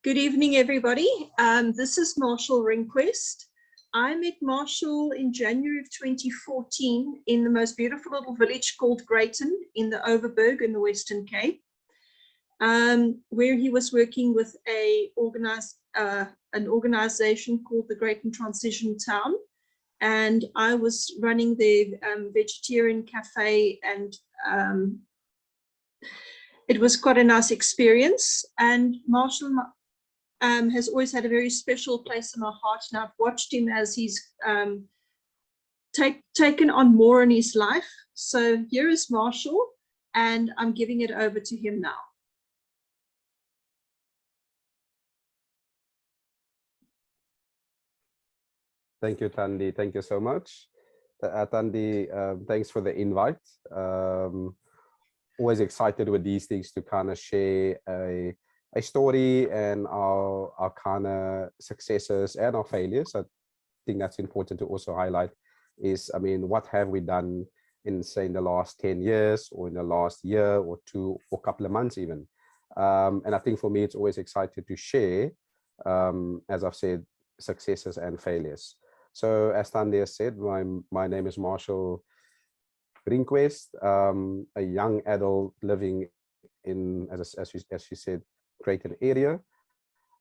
Good evening, everybody. This is Marshall Rinquest. I met Marshall in January of 2014 in the most beautiful little village called Greyton in the Overberg in the Western Cape, where he was working with an organization called the Greyton Transition Town. And I was running the vegetarian cafe, and it was quite a nice experience. And Marshall has always had a very special place in my heart, and I've watched him as he's taken on more in his life. So here is Marshall, and I'm giving it over to him now. Thank you, Tandy. Thank you so much. Tandy, thanks for the invite. Always excited with these things to kind of share a story and our kind of successes and our failures. I think that's important to also highlight is, I mean, what have we done in, say, in the last 10 years or in the last year or two or couple of months even. And I think for me, it's always exciting to share, as I've said, successes and failures. So as Tandy has said, my name is Marshall Rinquest, a young adult living in, as she said, Greyton area,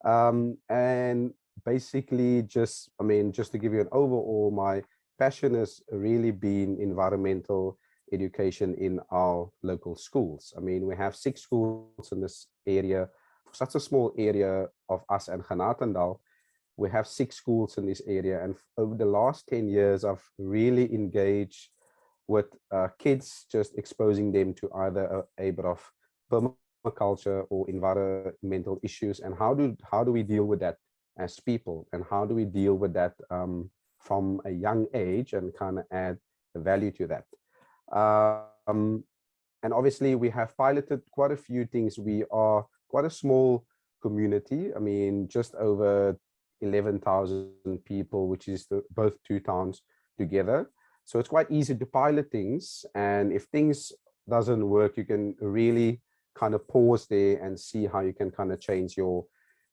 and basically just to give you an overall, my passion has really been environmental education in our local schools. I mean, we have 6 schools in this area. For such a small area of us and Genadendal, we have 6 schools in this area, and over the last 10 years I've really engaged with kids, just exposing them to either a bit of permaculture or environmental issues, and how do we deal with that as people, and how do we deal with that from a young age and kind of add value to that. And obviously we have piloted quite a few things. We are quite a small community. I mean, just over 11,000 people, which is both 2 towns together. So it's quite easy to pilot things, and if things doesn't work, you can really kind of pause there and see how you can kind of change your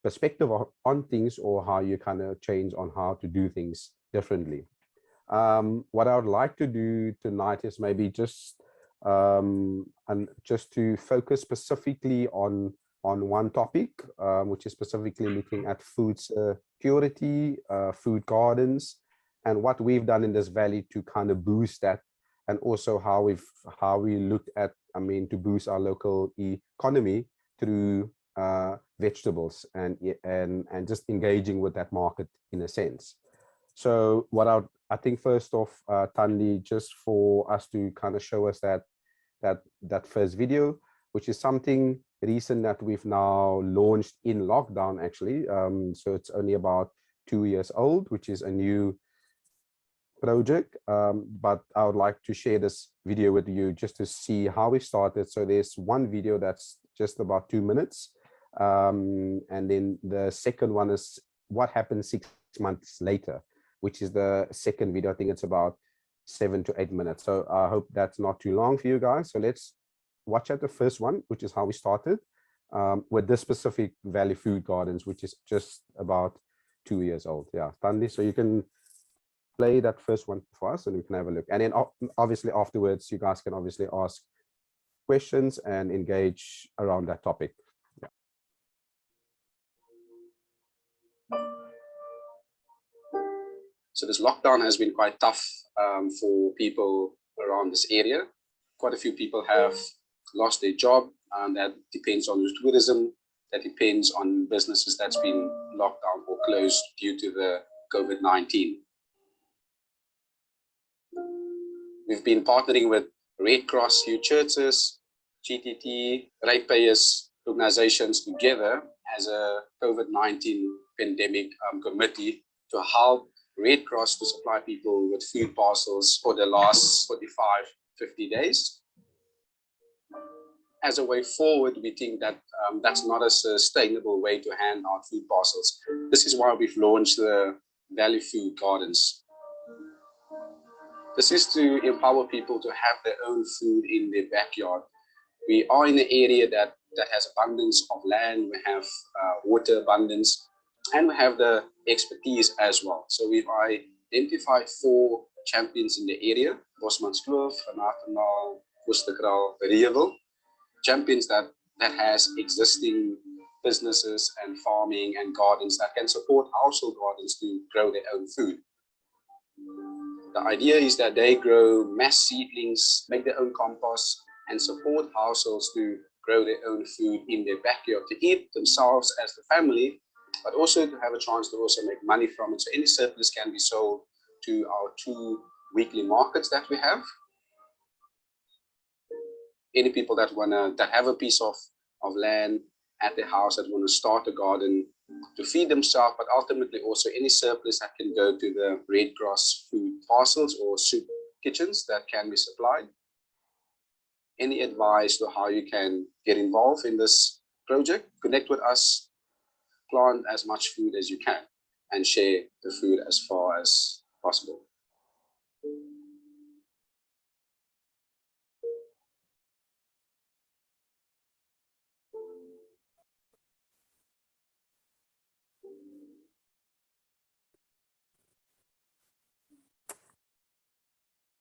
perspective on things, or how you kind of change on how to do things differently. What I would like to do tonight is maybe just to focus specifically on one topic, which is specifically looking at food security, food gardens, and what we've done in this valley to kind of boost that, and also how we looked at, I mean, to boost our local economy through vegetables and just engaging with that market in a sense. So what I think first off, Tandy, just for us to kind of show us that first video, which is something recent that we've now launched in lockdown actually. So it's only about 2 years old, which is a new project, but I would like to share this video with you just to see how we started. So there's one video that's just about 2 minutes, and then the second one is what happened 6 months later, which is the second video. I think it's about 7 to 8 minutes. So I hope that's not too long for you guys. So let's watch at the first one, which is how we started with this specific Valley Food Gardens, which is just about 2 years old. Yeah, Tandy, so you can play that first one for us and we can have a look. And then obviously afterwards, you guys can obviously ask questions and engage around that topic. Yeah. So this lockdown has been quite tough for people around this area. Quite a few people have lost their job, and that depends on tourism, that depends on businesses that's been locked down or closed due to the COVID-19. We've been partnering with Red Cross, few churches, GTT, ratepayers, organizations together as a COVID-19 pandemic committee to help Red Cross to supply people with food parcels for the last 45, 50 days. As a way forward, we think that that's not a sustainable way to hand out food parcels. This is why we've launched the Valley Food Gardens. This is to empower people to have their own food in their backyard. We are in an area that that has abundance of land, we have water abundance, and we have the expertise as well. So we've identified 4 champions in the area: Bosmanskloof, Genadendal, Worcester, Rehnquest, champions that has existing businesses and farming and gardens that can support household gardens to grow their own food. The idea is that they grow mass seedlings, make their own compost, and support households to grow their own food in their backyard to eat themselves as the family, but also to have a chance to also make money from it. So any surplus can be sold to our 2 weekly markets that we have. Any people that have a piece of land at their house that want to start a garden to feed themselves, but ultimately also any surplus that can go to the Red Cross food parcels or soup kitchens that can be supplied. Any advice to how you can get involved in this project? Connect with us, plant as much food as you can, and share the food as far as possible.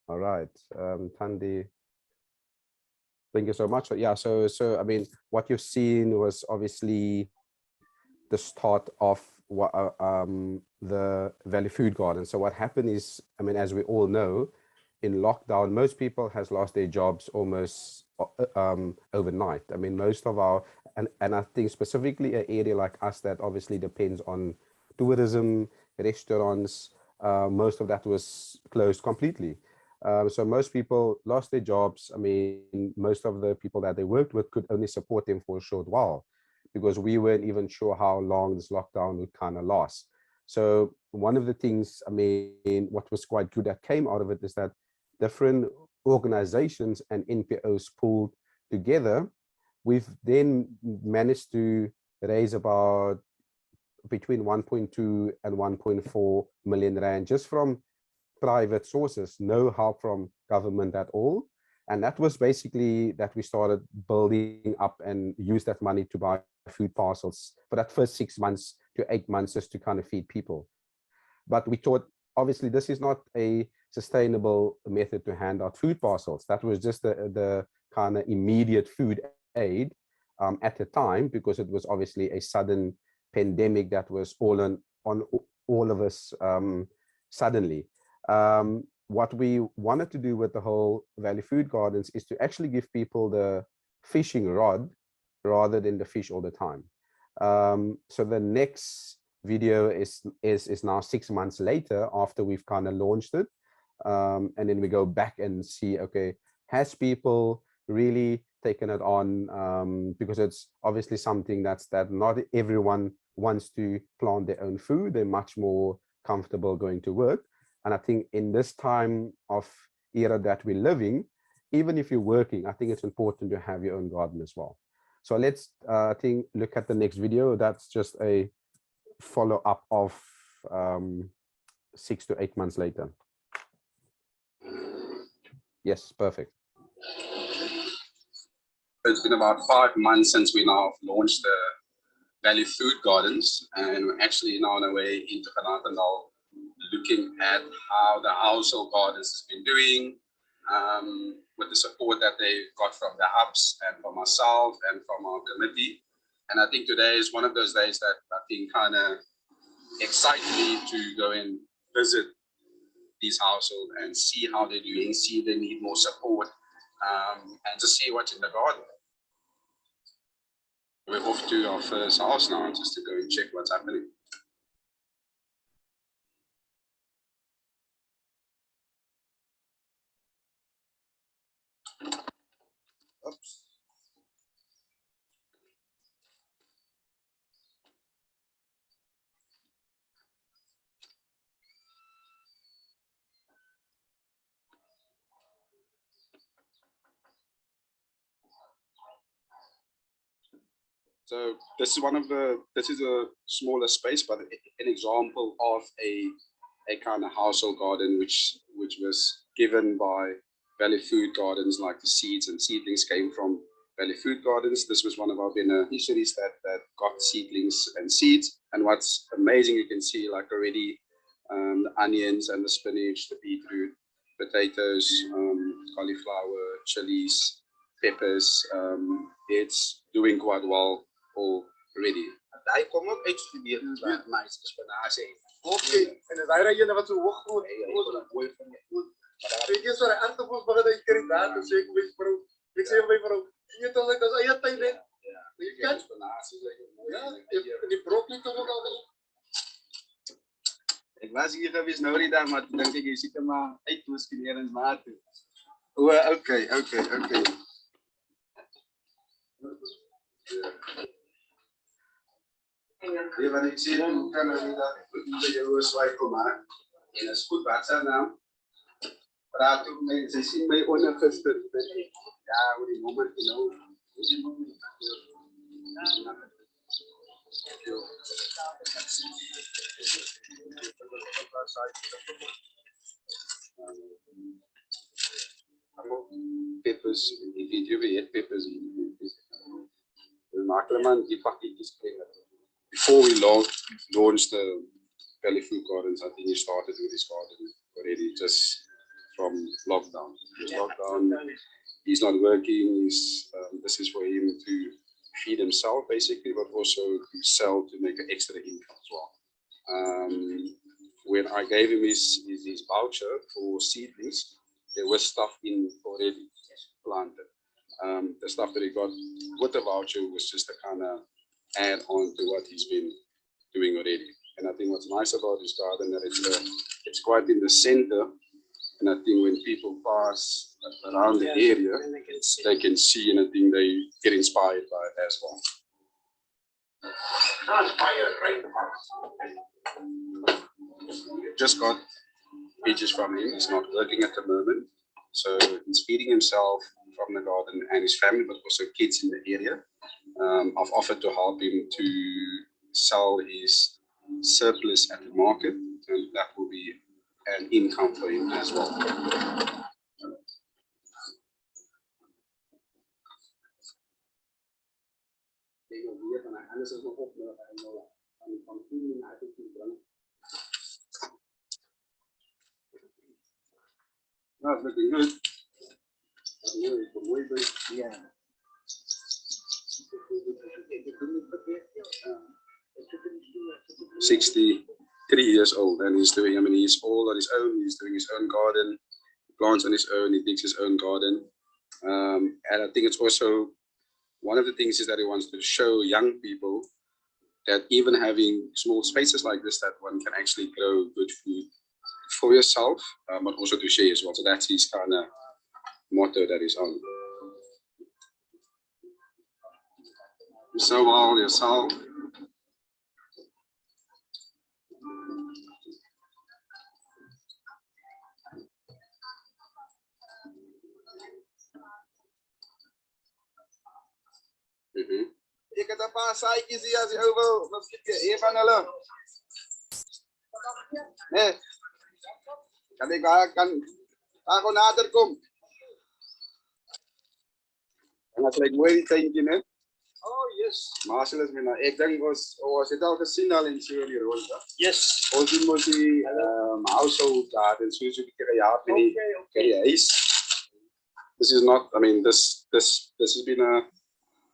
All right, Thandi, thank you so much. So, yeah, so I mean, what you've seen was obviously the start of what the Valley Food Garden. So what happened is, I mean, as we all know, in lockdown, most people has lost their jobs almost overnight. I mean, most of our, and I think specifically an area like us that obviously depends on tourism, restaurants, most of that was closed completely. So most people lost their jobs. I mean, most of the people that they worked with could only support them for a short while, because we weren't even sure how long this lockdown would kind of last. So one of the things, I mean, what was quite good that came out of it is that different organizations and NPOs pulled together. We've then managed to raise about between 1.2 and 1.4 million rand just from private sources, no help from government at all. And that was basically that we started building up and use that money to buy food parcels for that first 6 months to 8 months just to kind of feed people. But we thought, obviously, this is not a sustainable method to hand out food parcels. That was just the kind of immediate food aid at the time, because it was obviously a sudden pandemic that was on all of us suddenly. What we wanted to do with the whole Valley Food Gardens is to actually give people the fishing rod rather than the fish all the time. So the next video is now 6 months later after we've kind of launched it. And then we go back and see, okay, has people really taken it on? Because it's obviously something that not everyone wants to plant their own food. They're much more comfortable going to work. And I think in this time of era that we're living, even if you're working, I think it's important to have your own garden as well. So let's, I think, look at the next video. That's just a follow-up of 6 to 8 months later. Yes, perfect. It's been about 5 months since we now launched the Valley Food Gardens, and we're actually now on our way into Genadendal, looking at how the household gardens has been doing, with the support that they got from the hubs and from myself and from our committee. And I think today is one of those days that I think kind of excite me to go and visit these households and see how they're doing, see if they need more support, and just see what's in the garden. We're off to our first house now just to go and check what's happening. Oops. So this is a smaller space, but an example of a kind of household garden which was given by Valley Food Gardens, like the seeds and seedlings came from Valley Food Gardens. This was one of our beneficiaries that got seedlings and seeds. And what's amazing, you can see like already the onions and the spinach, the beetroot, potatoes, cauliflower, chilies, peppers. It's doing quite well already. Hij komt ook uitstuderen. Nice spinazie. Oké, en dan daar je wat zo hoog wordt. Ik is zo aan te voelen dat ik er daar dus ik weet waarom. Ik zeg bij waarom. Je toch dat als je tijd bent. Je kan spinazie. Ja, die broccoli toch ook al. Ik was hier geweest nou die dag, maar toen denk ik je ziet hem maar uit misschien ergens maar toe. Oké. Ja, wat ik zie, dan kan ik dat je hoe zwaai kom maar. En dat is goed wat zijn naam. Praat ook mee, ze zien mij onafgesteld. Ja, hoe die moment, you know. Peppers, die video weer peppers. We maken hem die pakketjes krijgen. Before we launched the Valley Food Gardens, I think he started with his garden already just from lockdown. He's not working. This is for him to feed himself basically, but also to sell to make an extra income as well. When I gave him his voucher for seedlings, there was stuff in already planted. The stuff that he got with the voucher was just a kind of add on to what he's been doing already. And I think what's nice about his garden that it's quite in the center. And I think when people pass around the area, they can see, and I think they get inspired by it as well. Just got peaches from him. He's not working at the moment, so he's feeding himself from the garden and his family, but also kids in the area. I've offered to help him to sell his surplus at the market, and that will be an income for him as well. That's looking good. Yeah. 63 years old, and he's doing, I mean, he's all on his own. He's doing his own garden, plants on his own, he digs his own garden. And I think it's also one of the things is that he wants to show young people that even having small spaces like this, that one can actually grow good food for yourself, but also to share as well. So that's his kind of motto that is on. You sow all yourself. Ik heb een paar saaietjes hier als je over. Wat schiet je? Een van hulle. Nee. Kan ik gewoon nader komen? En dat lijkt mooi die tuintje, hè? Oh, yes. Maar als je dat met ik denk, was het al gezien al in Sierra Leone? Yes. Ons doen we die household garden, so you can have many areas. This is not, I mean, this has been a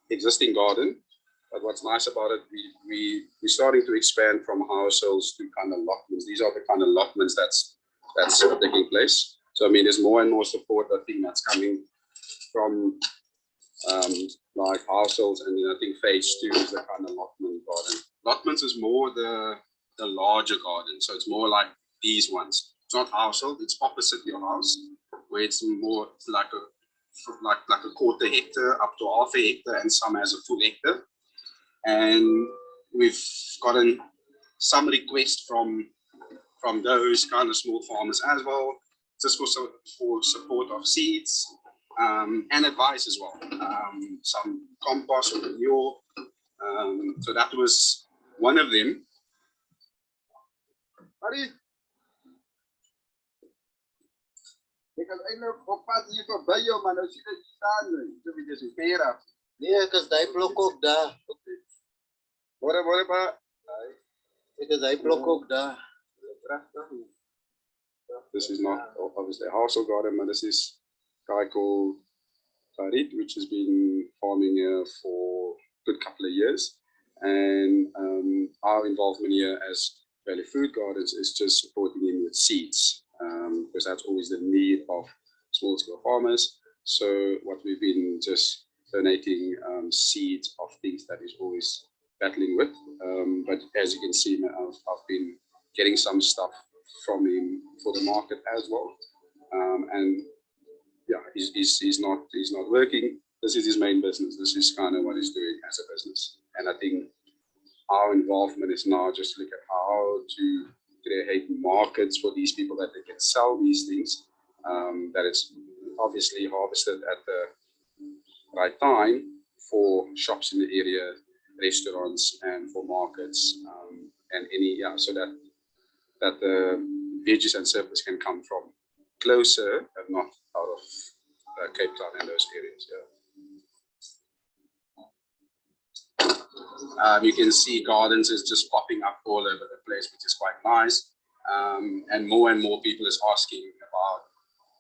existing garden, but what's nice about it, we're starting to expand from households to kind of allotments. These are the kind of allotments that's taking place. So I mean, there's more and more support, I think, that's coming from like households, and then I think phase 2 is the kind of allotment garden. Allotments is more the larger garden, so it's more like these ones. It's not household, it's opposite your house, where it's more like a quarter hectare up to half a hectare, and some has a full hectare. And we've gotten some requests from those kind of small farmers as well, just for support of seeds and advice as well, some compost or manure. So that was one of them. Ek is eintlik op pad hier verby jou, maar nou sien ek jy staan nie. So wie dis weer af. Nee, ek is daai blok ook daar. Môre pa. Ek is daai blok ook daar. This is not obviously a household garden, but this is a guy called Farid, which has been farming here for a good couple of years. And our involvement here as Valley Food Gardens is just supporting him with seeds, because that's always the need of small-scale farmers. So what we've been just donating seeds of things that he's always battling with. But as you can see, I've been getting some stuff from him for the market as well. And yeah, he's not working. This is his main business. This is kind of what he's doing as a business. And I think our involvement is now just look at how to create markets for these people that they can sell these things. That it's obviously harvested at the right time for shops in the area, restaurants, and for markets, and so that the veggies and surplus can come from closer and not out of Cape Town and those areas. You can see gardens is just popping up all over the place, which is quite nice. And more people is asking about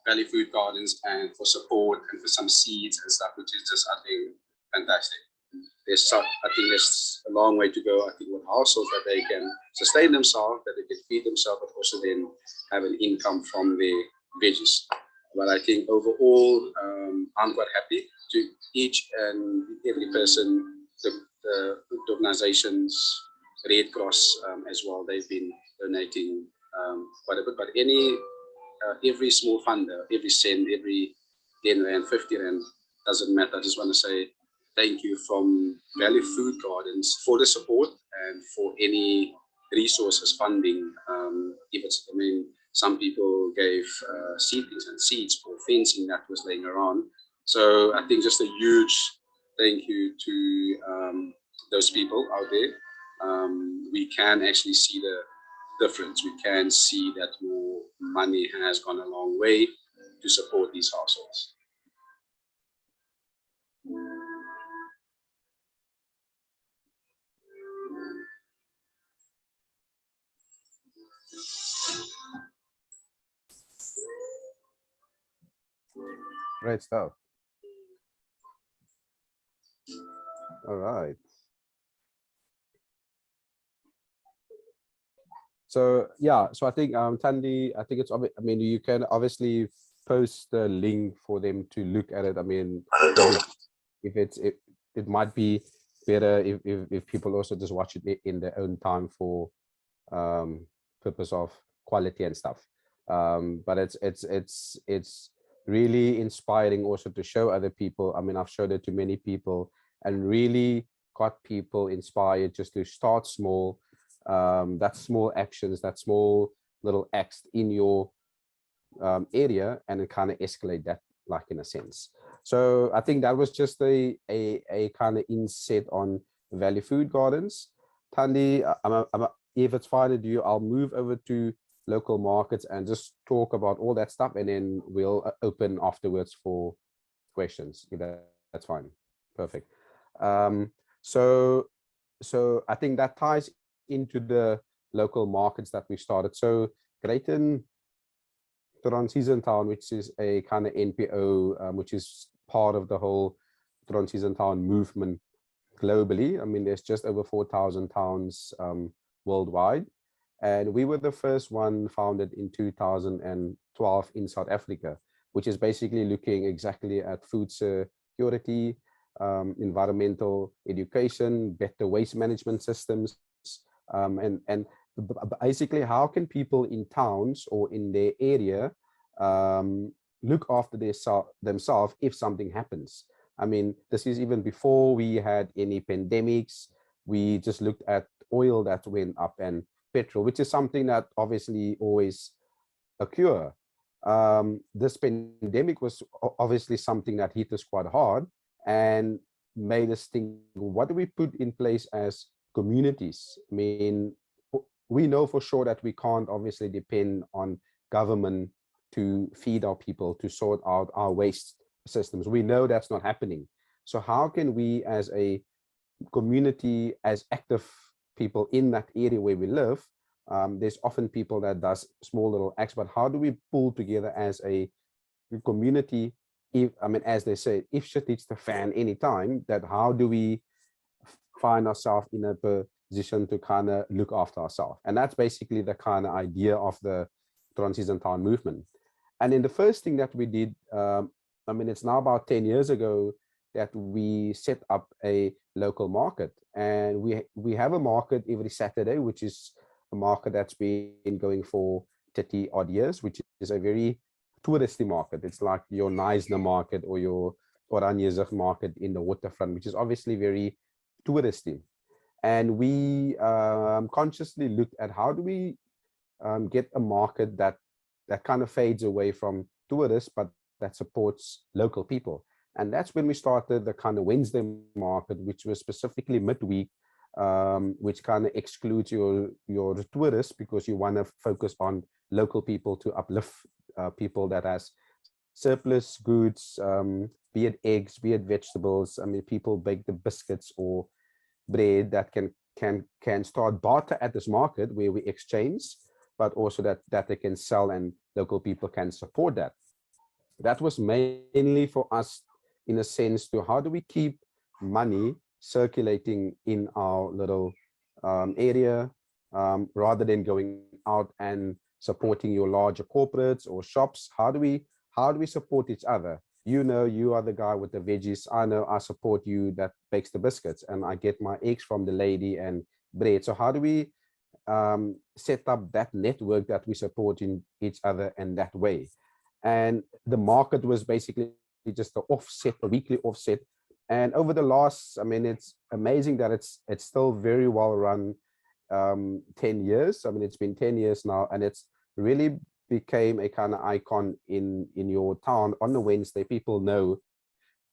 Valley Food Gardens and for support and for some seeds and stuff, which is just, I think, fantastic. I think there's a long way to go. I think with households that they can sustain themselves, that they can feed themselves, but also then have an income from their veggies. But I think overall, I'm quite happy to each and every person, the organizations, Red Cross as well, they've been donating quite a bit. But every small funder, every cent, every 10 Rand, 50 Rand, doesn't matter. I just want to say thank you from Valley Food Gardens for the support and for any resources, funding. Some people gave seedlings and seeds for fencing that was laying around. So I think just a huge thank you to those people out there. We can actually see the difference. We can see that more money has gone a long way to support these households. Great stuff. All right. So yeah, so I think Thandi, I think it's, I mean, you can obviously post the link for them to look at it. I mean, it might be better if people also just watch it in their own time for purpose of quality and stuff. But it's really inspiring also to show other people. I mean, I've showed it to many people and really got people inspired just to start small. That small actions, that small little acts in your area, and then kind of escalate that, like, in a sense. So I think that was just a kind of inset on Valley Food Gardens. Thandi, if it's fine with you, I'll move over to local markets and just talk about all that stuff, and then we'll open afterwards for questions, if that's fine. Perfect. So I think that ties into the local markets that we started. So Greyton Transition Town, which is a kind of NPO, which is part of the whole Transition Town movement globally. I mean, there's just over 4,000 towns worldwide. And we were the first one founded in 2012 in South Africa, which is basically looking exactly at food security, environmental education, better waste management systems, and basically how can people in towns or in their area look after themselves if something happens. I mean, this is even before we had any pandemics. We just looked at oil that went up and petrol, which is something that obviously always occur. This pandemic was obviously something that hit us quite hard and made us think, what do we put in place as communities? I mean, we know for sure that we can't obviously depend on government to feed our people, to sort out our waste systems. We know that's not happening. So how can we as a community, as active people in that area where we live, there's often people that does small little acts, but how do we pull together as a community? If, I mean, as they say, if shit hits the fan anytime, that how do we find ourselves in a position to kind of look after ourselves? And that's basically the kind of idea of the Transition Town movement. And then the first thing that we did, I mean, it's now about 10 years ago that we set up a local market, and we have a market every Saturday, which is a market that's been going for 30 odd years, which is a very touristy market. It's like your Neisner market or your Oranjezig market in the waterfront, which is obviously very touristy. And we consciously looked at how do we get a market that kind of fades away from tourists, but that supports local people. And that's when we started the kind of Wednesday market, which was specifically midweek, which kind of excludes your tourists, because you want to focus on local people to uplift people that has surplus goods, be it eggs, be it vegetables. I mean, people bake the biscuits or bread that can start barter at this market where we exchange, but also that they can sell and local people can support that. That was mainly for us, in a sense, to how do we keep money circulating in our little area, rather than going out and supporting your larger corporates or shops. How do we support each other? You know, you are the guy with the veggies. I know I support you that bakes the biscuits, and I get my eggs from the lady and bread. So how do we set up that network that we support in each other in that way? And the market was basically just the offset, a weekly offset. And over the last, I mean, it's amazing that it's still very well run. 10 years. I mean, it's been 10 years now, and it's really became a kind of icon in your town. On the Wednesday, people know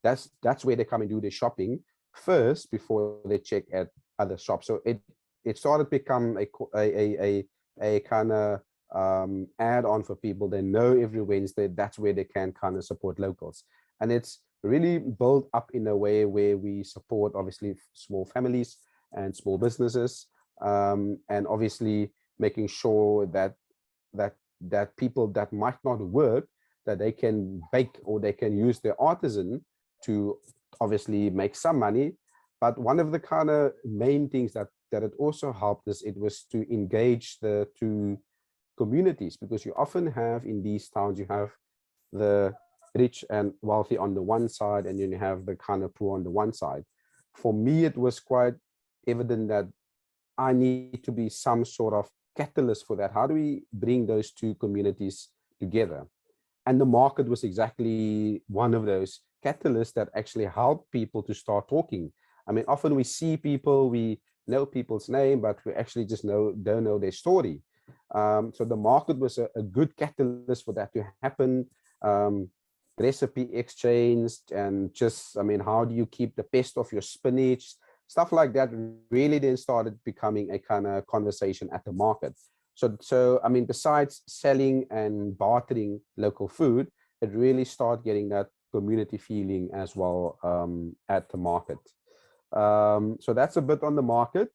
that's where they come and do their shopping first before they check at other shops. So it started to become a kind of add-on for people. They know every Wednesday that's where they can kind of support locals, and it's really built up in a way where we support obviously small families and small businesses, and obviously making sure that people that might not work, that they can bake or they can use their artisan to obviously make some money. But one of the kind of main things that it also helped us, it was to engage the two communities, because you often have in these towns, you have the rich and wealthy on the one side, and then you have the kind of poor on the one side. For me, it was quite evident that I need to be some sort of catalyst for that. How do we bring those two communities together? And the market was exactly one of those catalysts that actually help people to start talking. I mean, often we see people, we know people's name, but we actually just don't know their story. So the market was a good catalyst for that to happen. Recipe exchanged, and just, I mean, how do you keep the best of your spinach? Stuff like that really then started becoming a kind of conversation at the market. So I mean, besides selling and bartering local food, it really started getting that community feeling as well at the market. So that's a bit on the market.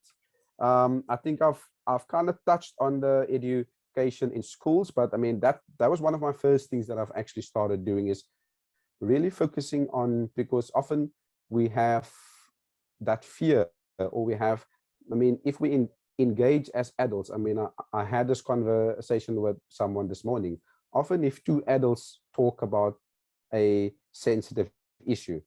I think I've kind of touched on the education in schools, but I mean, that was one of my first things that I've actually started doing, is really focusing on, because often we have that fear, or we have, I mean, if we engage as adults, I mean, I had this conversation with someone this morning. Often if two adults talk about a sensitive issue,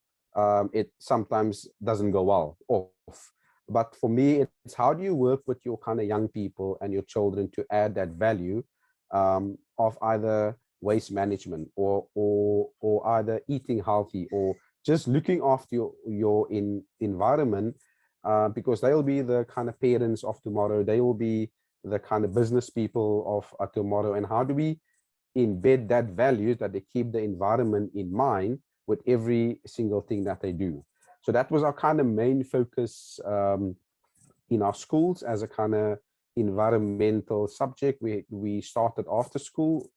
it sometimes doesn't go well off. But for me, it's how do you work with your kind of young people and your children to add that value of either waste management or either eating healthy, or just looking after your environment, because they will be the kind of parents of tomorrow. They will be the kind of business people of tomorrow. And how do we embed that value, that they keep the environment in mind with every single thing that they do? So that was our kind of main focus in our schools as a kind of environmental subject. We started after school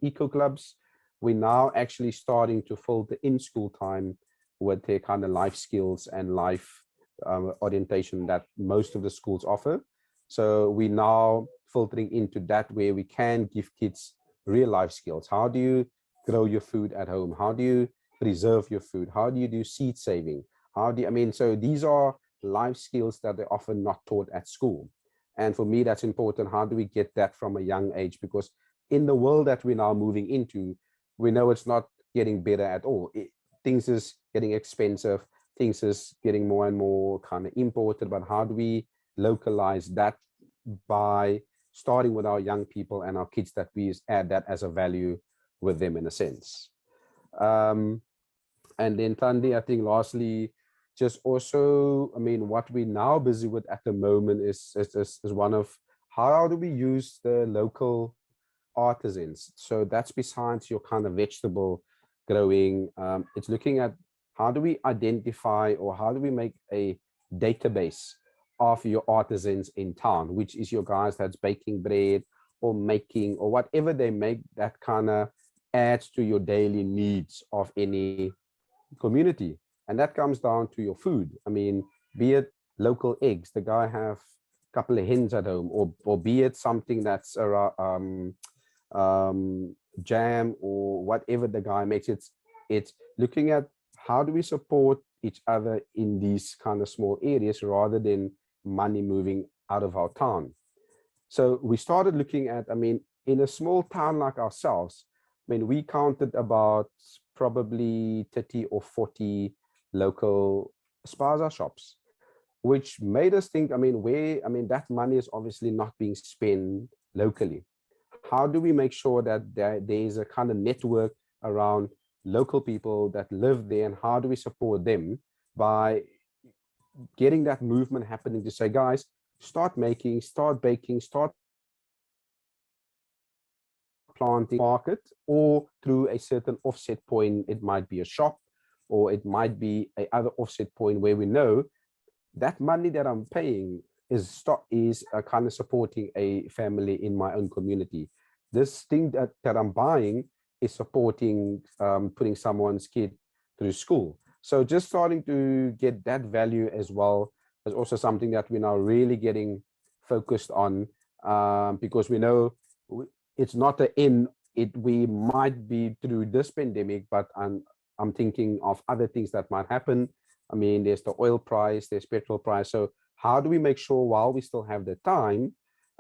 eco clubs. We're now actually starting to filter in school time with their kind of life skills and life orientation that most of the schools offer. So we're now filtering into that where we can give kids real life skills. How do you grow your food at home? How do you preserve your food? How do you do seed saving? How do you, I mean, so these are life skills that they're often not taught at school. And for me, that's important. How do we get that from a young age? Because in the world that we're now moving into, we know it's not getting better at all. Things is getting expensive. Things is getting more and more kind of imported. But how do we localize that by starting with our young people and our kids, that we add that as a value with them in a sense. And then Thandi, I think lastly, just also, I mean, what we're now busy with at the moment is one of how do we use the local artisans. So that's besides your kind of vegetable growing. It's looking at how do we identify or how do we make a database of your artisans in town, which is your guys that's baking bread or making or whatever they make that kind of adds to your daily needs of any community. And that comes down to your food. I mean, be it local eggs, the guy have a couple of hens at home, or be it something that's jam or whatever the guy makes. It's looking at how do we support each other in these kind of small areas rather than money moving out of our town. So we started looking at, I mean, in a small town like ourselves, I mean, we counted about probably 30 or 40 local spaza shops, which made us think, I mean, that money is obviously not being spent locally. How do we make sure that there is a kind of network around local people that live there, and how do we support them by getting that movement happening to say, guys, start making, start baking, start planting market, or through a certain offset point. It might be a shop, or it might be a other offset point where we know that money that I'm paying is kind of supporting a family in my own community. This thing that I'm buying is supporting putting someone's kid through school. So just starting to get that value as well is also something that we're now really getting focused on, because we know it's not the end. We might be through this pandemic, but I'm thinking of other things that might happen. I mean, there's the oil price, there's petrol price. So how do we make sure while we still have the time,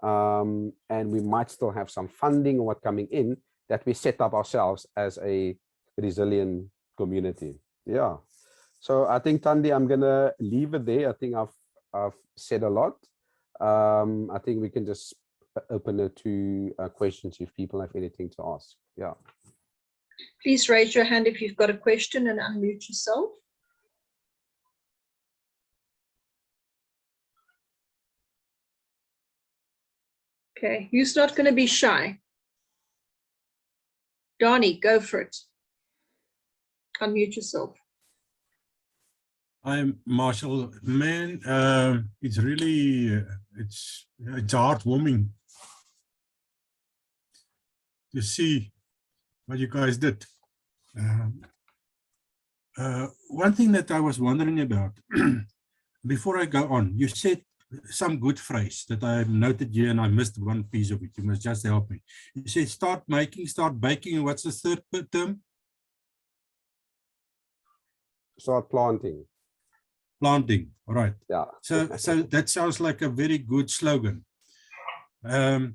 and we might still have some funding or what coming in, that we set up ourselves as a resilient community? Yeah. So I think, Thandi, I'm gonna leave it there. I think I've said a lot. I think we can just open it to questions if people have anything to ask. Yeah. Please raise your hand if you've got a question and unmute yourself. Okay, who's not going to be shy? Donnie, go for it. Unmute yourself. I'm Marshall. Man, it's really, it's heartwarming to see what you guys did. One thing that I was wondering about, before I go on, you said some good phrase that I noted here and I missed one piece of it. You must just help me. You said start making, start baking. What's the third term? Start planting. Planting, all right. Yeah. So that sounds like a very good slogan. All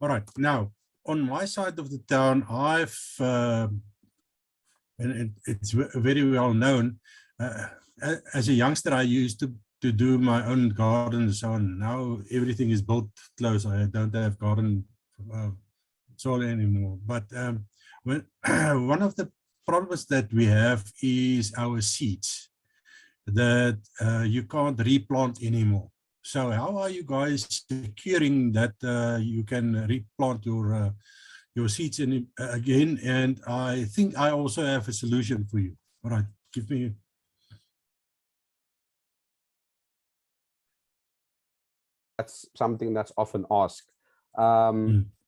right. Now, on my side of the town, I've, and it's very well known, as a youngster, I used to do my own garden and so on. Now everything is built close. I don't have garden soil anymore. But when one of the problems that we have is our seeds that you can't replant anymore. So how are you guys securing that you can replant your seeds again? And I think I also have a solution for you. All right, give me. That's something that's often asked.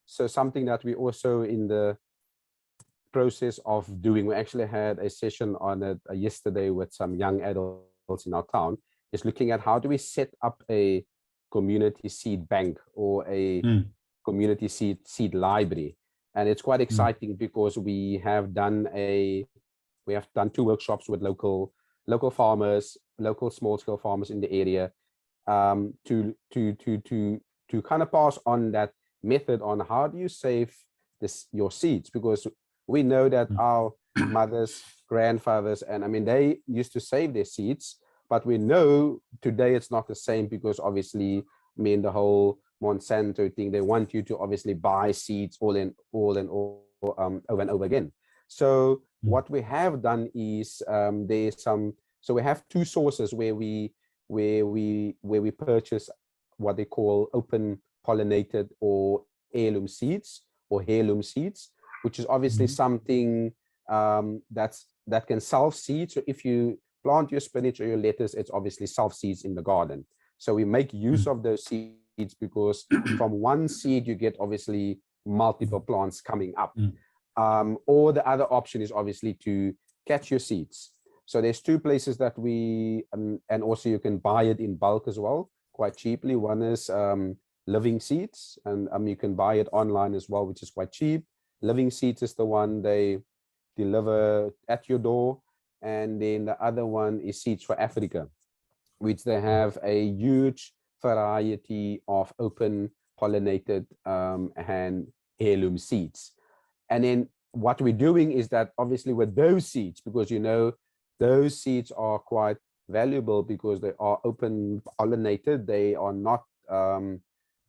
So something that we also in the process of doing, we actually had a session on it yesterday with some young adults in our town, is looking at how do we set up a community seed bank or a community seed library. And it's quite exciting because we have done 2 workshops with local farmers, local small scale farmers in the area, to kind of pass on that method on how do you save your seeds, because we know that our mothers, grandfathers, and I mean, they used to save their seeds, but we know today it's not the same, because obviously, I mean, the whole Monsanto thing, they want you to obviously buy seeds over and over again. So what we have done is so we have 2 sources where we purchase what they call open pollinated or heirloom seeds, which is obviously something that can self-seed. So if you plant your spinach or your lettuce, it's obviously self-seeds in the garden. So we make use of those seeds, because from one seed you get obviously multiple plants coming up. Or the other option is obviously to catch your seeds. So there's 2 places that we and also you can buy it in bulk as well, quite cheaply. One is Living Seeds, and you can buy it online as well, which is quite cheap. Living Seeds is the one they deliver at your door, and then the other one is Seeds for Africa, which they have a huge variety of open pollinated and heirloom seeds. And then what we're doing is that obviously with those seeds, because you know those seeds are quite valuable because they are open pollinated, they are not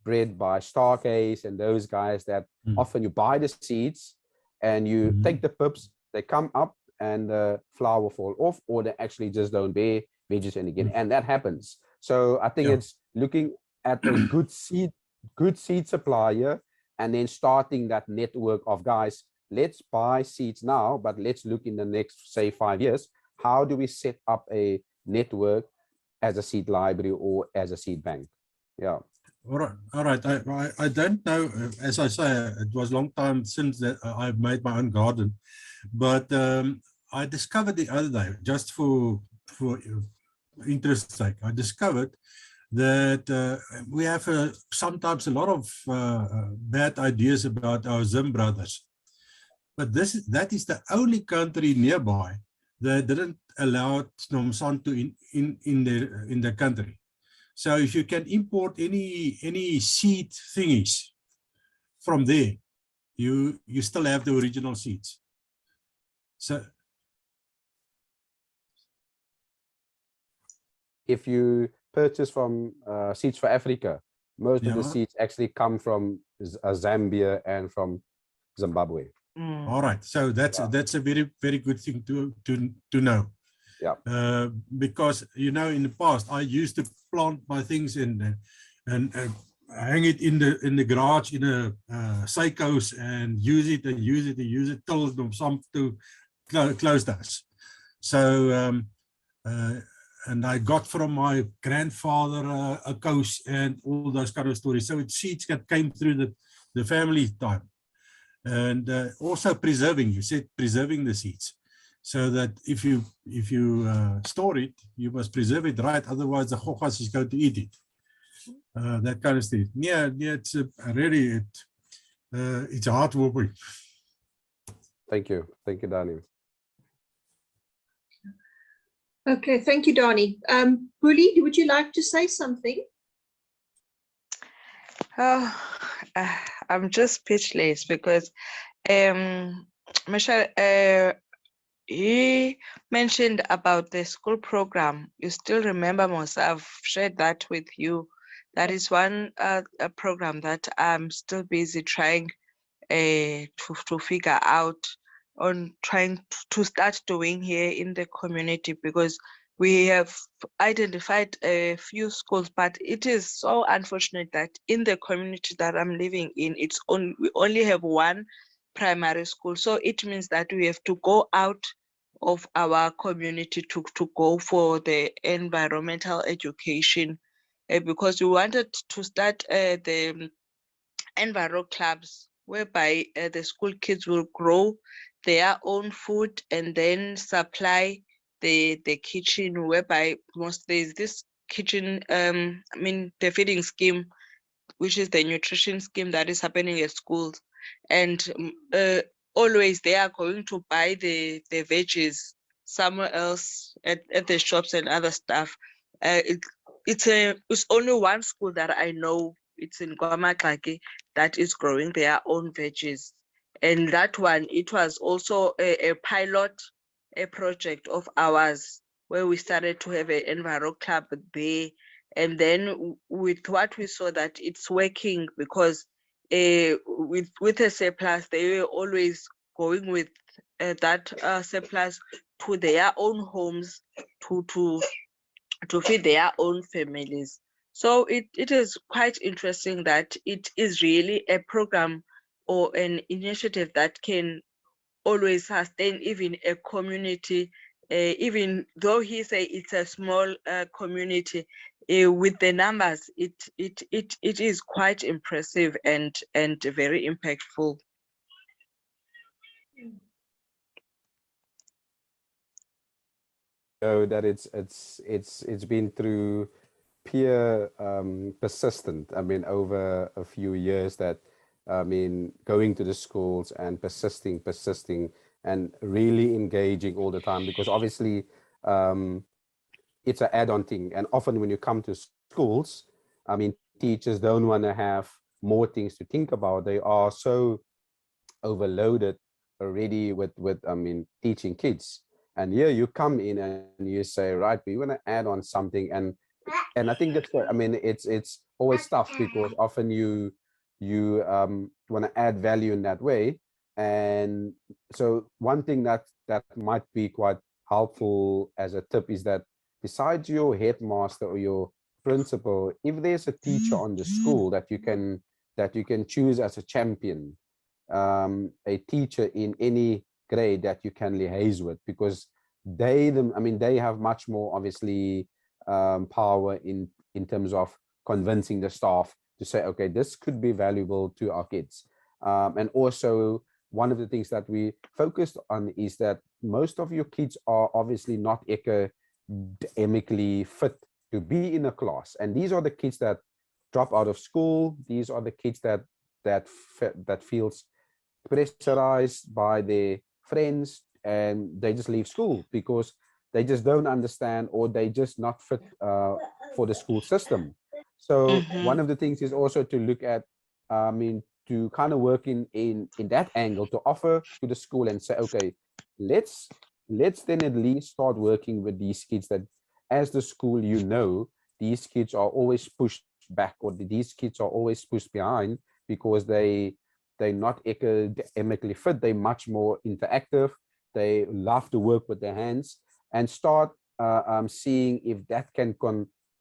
bred by Stargaze and those guys that often you buy the seeds and you take the pips, they come up and the flower fall off, or they actually just don't bear veggies again, and that happens. So I think it's looking at a good seed supplier, and then starting that network of guys, let's buy seeds now, but let's look in the next, say, 5 years, how do we set up a network as a seed library or as a seed bank? Yeah. All right. I don't know. As I say, it was a long time since that I've made my own garden, but I discovered the other day, just for interest's sake, I discovered that we have sometimes a lot of bad ideas about our Zim brothers, but that is the only country nearby that didn't allow Monsanto in the country. So if you can import any seed thingies from there, you still have the original seeds. So if you purchase from Seeds for Africa, most of the seeds actually come from Zambia and from Zimbabwe. All right, so that's a very, very good thing to know. Yeah. Because you know, in the past I used to plant my things and hang it in the garage in a psychos and use it till some to close us. So and I got from my grandfather a coast and all those kind of stories. So it's seeds that came through the family time. And also preserving, you said preserving the seeds, so that if you store it, you must preserve it right, otherwise the hogas is going to eat it. That kind of thing. Yeah, it's really it's hard work. Thank you, Danny. Okay, thank you, Donnie. Buli, would you like to say something? I'm just speechless because Michelle, he mentioned about the school program. You still remember, Mos, I've shared that with you. That is one a program that I'm still busy trying to figure out, on trying to start doing here in the community, because we have identified a few schools, but it is so unfortunate that in the community that I'm living in, we only have one primary school. So it means that we have to go out of our community to go for the environmental education, because we wanted to start the enviro clubs whereby the school kids will grow their own food and then supply the kitchen, whereby there's this kitchen, the feeding scheme, which is the nutrition scheme that is happening at schools. And always they are going to buy the veggies somewhere else at the shops and other stuff. It's only one school that I know, it's in Kwamakaki, that is growing their own veggies. And that one, it was also a pilot, a project of ours, where we started to have an enviro club there. And then with what we saw that it's working, because with a surplus, they were always going with that surplus to their own homes to feed their own families. So it is quite interesting that it is really a program or an initiative that can always sustain even a community, even though he say it's a small community. With the numbers, it is quite impressive and very impactful. So that it's been through peer persistent, I mean, over a few years, that I mean, going to the schools and persisting and really engaging all the time, because obviously it's an add-on thing. And often when you come to schools, I mean, teachers don't want to have more things to think about. They are so overloaded already with I mean, teaching kids. And here you come in and you say, right, we want to add on something. And I think that's what, I mean, it's always tough, because often you want to add value in that way. And so one thing that might be quite helpful as a tip is that besides your headmaster or your principal, if there's a teacher on the school that you can choose as a champion, a teacher in any grade that you can liaise with, because they have much more obviously power in terms of convincing the staff to say, okay, this could be valuable to our kids. And also one of the things that we focused on is that most of your kids are obviously not academically fit to be in a class, and these are the kids that drop out of school. These are the kids that feels pressurized by their friends, and they just leave school because they just don't understand, or they just not fit for the school system. So one of the things is also to look at, I mean, to kind of work in that angle, to offer to the school and say, okay, let's then at least start working with these kids that, as the school, you know, these kids are always pushed back, or these kids are always pushed behind because they're not academically fit. They're much more interactive. They love to work with their hands, and start seeing if that can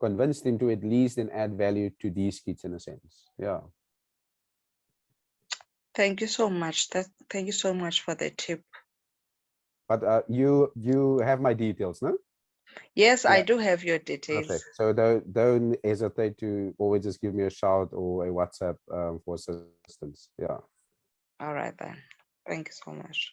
convince them to at least then add value to these kids in a sense. Yeah. Thank you so much. Thank you so much for the tip. But you have my details, no? Yes, yeah. I do have your details. Perfect. So don't hesitate to always just give me a shout or a WhatsApp for assistance. Yeah. All right then. Thank you so much.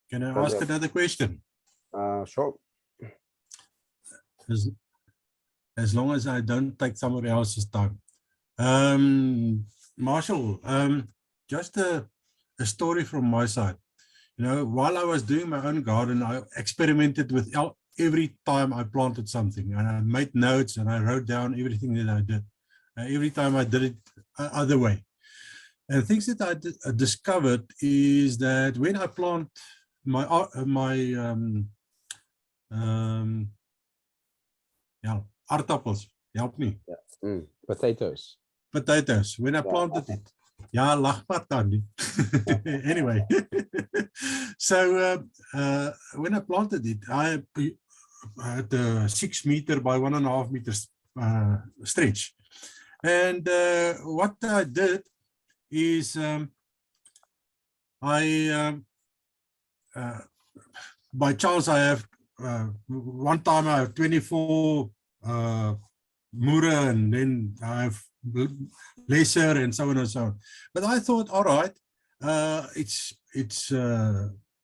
Can I ask another question? Sure. As long as I don't take somebody else's time. Marshall, just a story from my side. You know, while I was doing my own garden, I experimented with every time I planted something, and I made notes and I wrote down everything that I did. Every time I did it other way. And things that I discovered is that when I plant my aardappels, help me. Yeah. Potatoes. Potatoes. When I planted it. Ja, lag maar dan. Anyway. So when I planted it, I had a 6 meter by 1.5 meters stretch. And what I did is I by chance I have one time I have 24 Mura, and then I have lesser and so on and so on. But I thought, all right, it's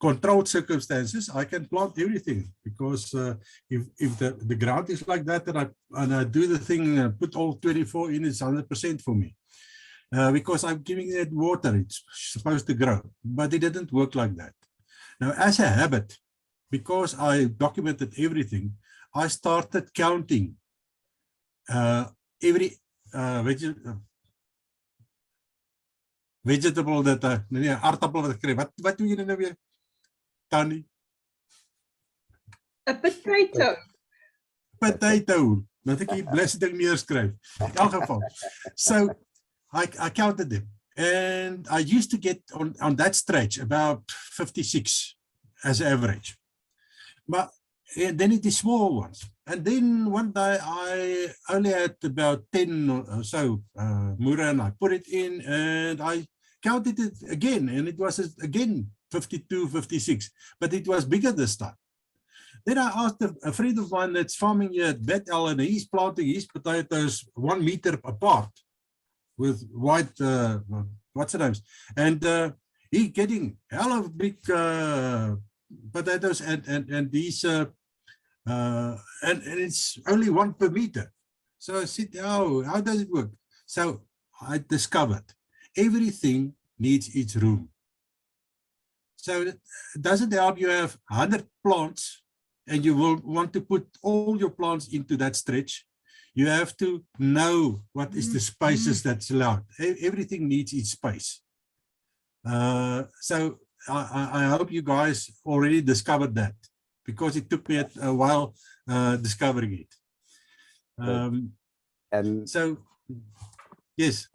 controlled circumstances. I can plant everything, because if the ground is like that, and I do the thing and put all 24 in, it's 100% for me. Because I'm giving it water, it's supposed to grow, but it didn't work like that. Now, as a habit, because I documented everything, I started counting every vegetable that aardappel wat ek kry. Wat doen julle nou weer, Tannie? A potato. Potato. Dat ek hier blessed ding neerskryf. In elk geval. So I counted them, and I used to get on that stretch about 56 as average. But then it is small ones. And then one day I only had about 10 or so Mura, and I put it in and I counted it again, and it was again 52, 56, but it was bigger this time. Then I asked a friend of mine that's farming here at Bethel, and he's planting his potatoes 1 meter apart with white, what's the names? And he getting hell of big potatoes, and these and it's only 1 per meter. So I said, oh, how does it work? So I discovered everything needs its room. So it doesn't help you have 100 plants and you will want to put all your plants into that stretch. You have to know what is the spaces that's allowed. Everything needs its space. So I hope you guys already discovered that, because it took me a while discovering it. And so, yes.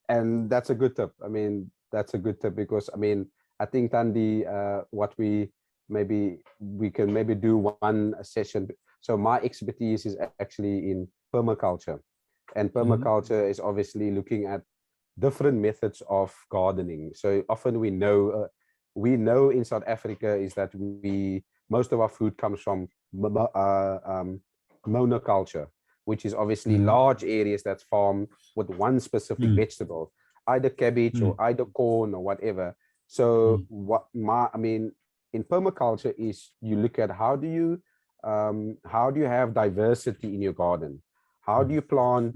And that's a good tip. I mean, that's a good tip, because I mean, I think, Tandy, what we can maybe do one session. So my expertise is actually in permaculture, and permaculture is obviously looking at different methods of gardening. So often we know in South Africa is that most of our food comes from monoculture, which is obviously large areas that's farmed with one specific vegetable, either cabbage or either corn or whatever. So I mean, in permaculture is you look at how do you have diversity in your garden? How do you plant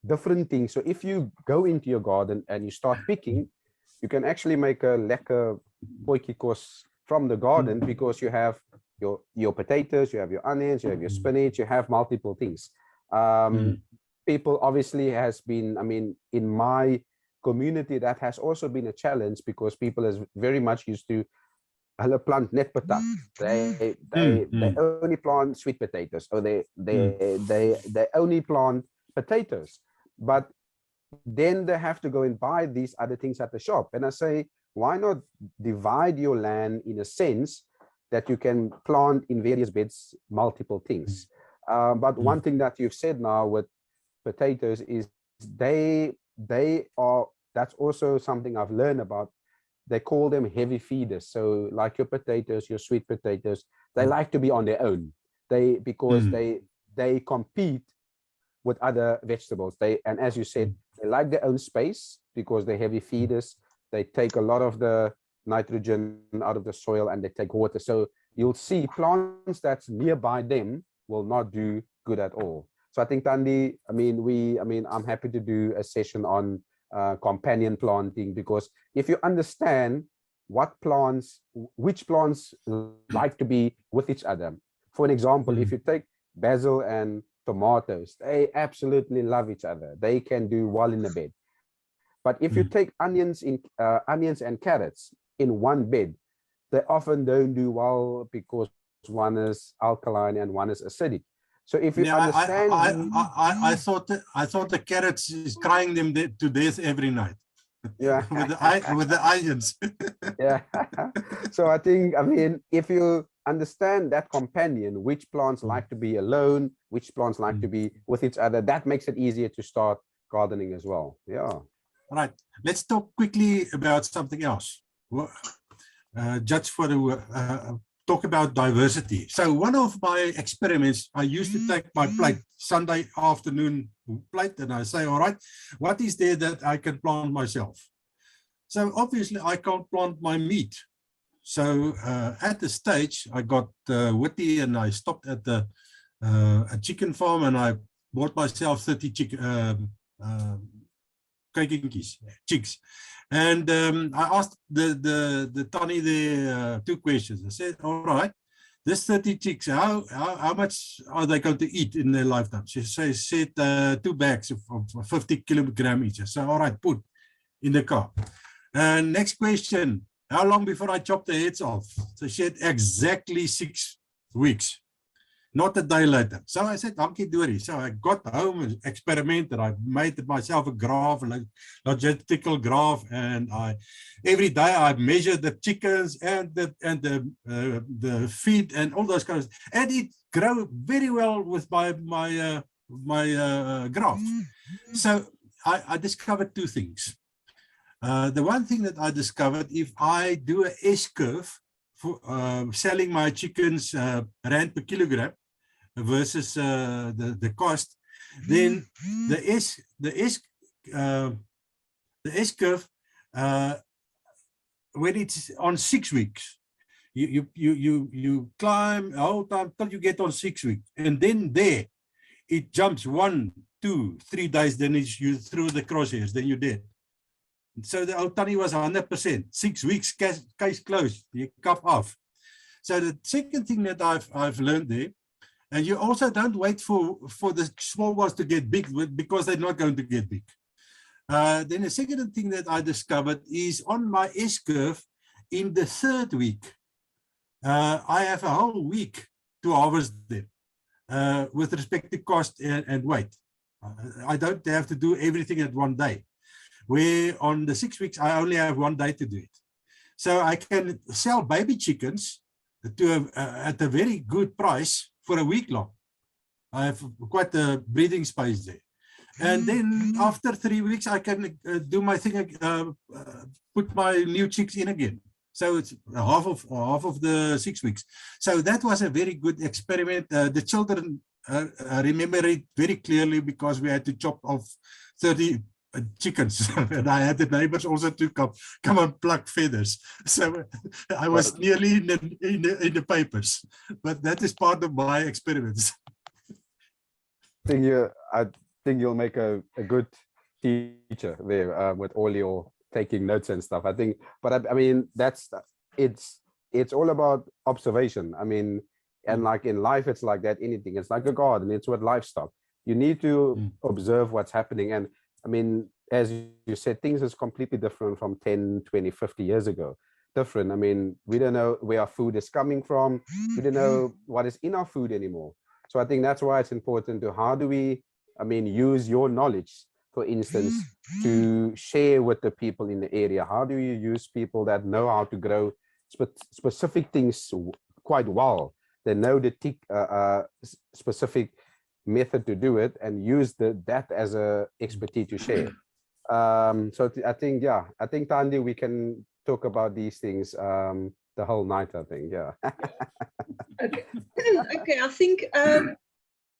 different things? So if you go into your garden and you start picking, you can actually make a lekker potjiekos from the garden, because you have your potatoes, you have your onions, you have your spinach, you have multiple things. People obviously has been, I mean, in my community, that has also been a challenge, because people is very much used to plant net patat. They only plant sweet potatoes, or they only plant potatoes, but then they have to go and buy these other things at the shop. And I say, why not divide your land in a sense that you can plant in various beds multiple things? But one thing that you've said now with potatoes is they are, that's also something I've learned about. They call them heavy feeders. So like your potatoes, your sweet potatoes, they like to be on their own. Because they compete with other vegetables. And as you said, they like their own space, because they're heavy feeders. They take a lot of the nitrogen out of the soil, and they take water. So you'll see plants that's nearby them will not do good at all. So I think, Tandy, I mean, I'm happy to do a session on companion planting, because if you understand which plants like to be with each other. For an example, if you take basil and tomatoes, they absolutely love each other. They can do well in the bed. But if you take onions and carrots in one bed, they often don't do well, because one is alkaline and one is acidic. So if you understand, I thought the carrots is crying them to death every night. Yeah, with the onions. Yeah. So I think, I mean, if you understand that companion, which plants like to be alone, which plants like to be with each other, that makes it easier to start gardening as well. Yeah. All right. Let's talk quickly about something else. just for the talk about diversity. So one of my experiments, I used to take my plate, Sunday afternoon plate, and I say, all right, what is there that I can plant myself? So obviously I can't plant my meat. So at the stage I got witty and I stopped at the a chicken farm and I bought myself 30 chicks. And I asked the Tannie there 2 questions. I said, all right, this 30 chicks, how much are they going to eat in their lifetime? She said 2 bags of 50 kilograms each. So all right, put in the car. And next question, how long before I chop the heads off? So she said exactly 6 weeks. Not a day later. So I said, "Dankie Dory." So I got home and experimented. I made myself a graph, a logistical graph, and every day I measured the chickens and the feed and all those kinds. And it grew very well with my graph. So I discovered 2 things. The one thing that I discovered, if I do an S-curve for selling my chickens rand per kilogram versus the cost, then the S-curve when it's on 6 weeks, you climb the whole time till you get on 6 weeks, and then there it jumps 1, 2, 3 days, then you through the crosshairs, then you're dead. So the old Tannie was 100%. 6 weeks, case closed. You cut off. So the second thing that I've learned there, and you also don't wait for the small ones to get big because they're not going to get big. Then the second thing that I discovered is on my S-curve, in the 3rd week, I have a whole week to harvest them with respect to cost and weight. I don't have to do everything at one day. Where on the 6 weeks, I only have 1 day to do it. So I can sell baby chickens at a very good price for a week long. I have quite a breathing space there. And then after 3 weeks, I can do my thing, put my new chicks in again. So it's half of the 6 weeks. So that was a very good experiment. The children remember it very clearly because we had to chop off 30 chickens, and I had the neighbors also to come and pluck feathers. So I was nearly in the papers, but that is part of my experiments. I think you'll make a good teacher there with all your taking notes and stuff. I think, but I mean, it's all about observation. I mean, and like in life, it's like that. Anything, it's like a garden. It's with livestock. You need to observe what's happening. And I mean, as you said, things is completely different from 10, 20, 50 years ago. Different. I mean, we don't know where our food is coming from. We don't know what is in our food anymore. So I think that's why it's important to, how do we, I mean, use your knowledge, for instance, to share with the people in the area? How do you use people that know how to grow specific things quite well? They know the specific method to do it and use that as a expertise to share. So I think, yeah, I think Thandi, we can talk about these things the whole night, I think. Yeah. Okay, I think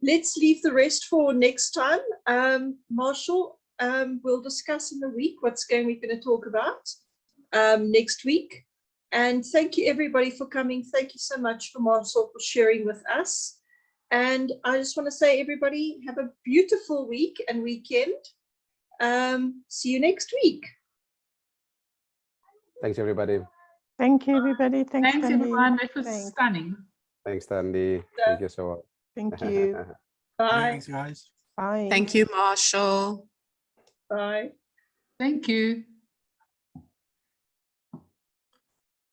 let's leave the rest for next time. Marshall, we'll discuss in the week we're going to talk about next week. And thank you everybody for coming. Thank you so much for Marshall for sharing with us. And I just want to say, everybody, have a beautiful week and weekend. See you next week. Thanks, everybody. Thank you, everybody. Thanks everyone. It was Thanks. stunning. Thanks, Thandi. Thank you so much. Thank you. Bye. Thanks, guys. Bye. Thank you, Marshall. Bye. Thank you.